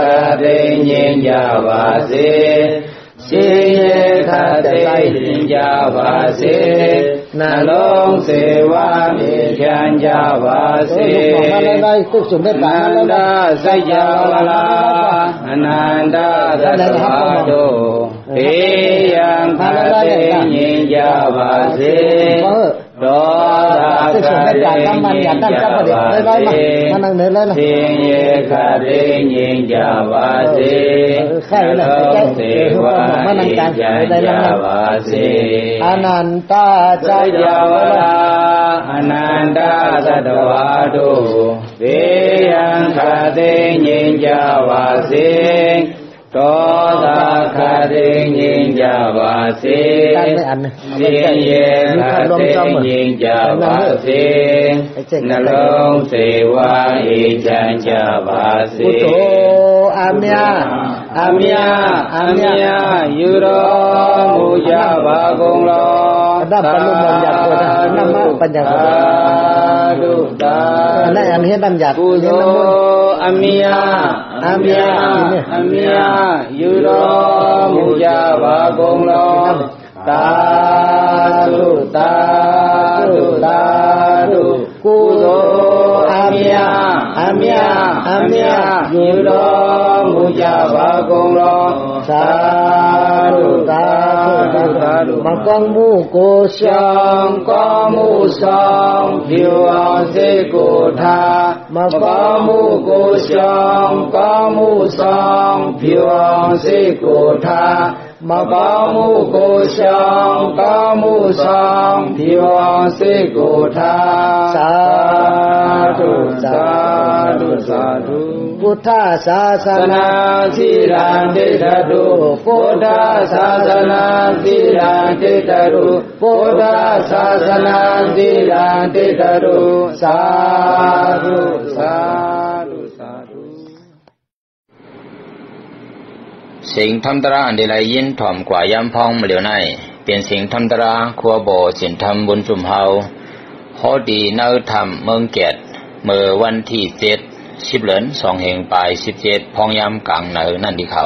กะเตยิงยาวาเสสิเยกะเตยิงยาวาเสนโลกเสวะเมจัญญาวาเสนันดาสัจยวาอนันดาสัตวาตุเปยังกะเตยิงยาวาเสโตตะกะเตยิงยาวาเสสิเยกะเตยิงยาวาเสนโลกเสวะเมจัญญาวาเสอนันตาสัจยวาอนันตาสัตวาตุเปยังกะเตยิงยาวาเสโตตะคาเตยิงยาวาเสสิเยกะเตยิงยาวาเสนโลกเสวะเอจัญญาวาเสพุทโธอาเมียอาเมียอาเมียยุโรมุยาวากุงโลดับปรุมัญญาโกดนัมมะปัญญาโกดุตานั่นอันเฮ็ดบัญญัติพุทโธอาเมียอาเมียอาเมียยุโรมุยาวากุงโลตาดุตาดุตาดุกุโธอาเมียอาเมียอาเมียยุโรมุยาวากุงโลสาธุสาธุสาธุมังกังมุโกชังกังมุสังผิวอาเสกุธามังกังมุโกชังกังมุสังผิวอาเสกุธา มาเก้ามูโกชังเก้ามูสังทิวังสิกุทาสาธุสาธุสาธุพุทธศาสนาสิรันติตตุพุทธศาสนาสิรันติตตุพุทธศาสนาสิรันติตตุสาธุสาธุสาธุสิ่งธรรมตราอันใดไรยินถ่อมกว่ายำพองมาเหลียวในเป็นสิ่งธรรมตราครัวบ่สินธรรมบุญจุมเฮาขอดีเนื้อธรรมเมืองเกียรติเมื่อวันที่7 10 เดือน2 แห่งปลาย17พองยำกลางเหนือนั่นดีเขา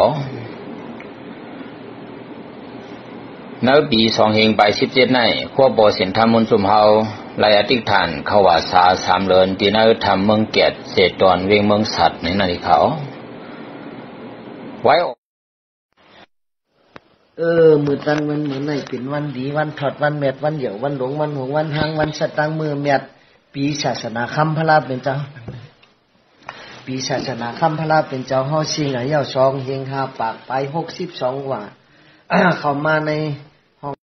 เนื้อปี2 แห่งปลาย17ในครัวบ่สินธรรมบุญจุมเฮาไล่อธิษฐานเขาว่าสา3 เดือนที่เนื้อธรรมเมืองเกียรติเศษตอนเวียงเมืองสัตว์ในนั่นดีเขาไว้มือตันวันเหมือนไหนเป็นวันดีวันถอดวันแมดวันเหยี่ยววันหลงวันหงวันหางวันสตังมือแมดปีศาสนาคำพระราเป็นเจ้าปีศาสนาคำพระราเป็นเจ้าเฮาชิงไหนเยาซองเฮงหาปากไป62ว่าเข้ามาใน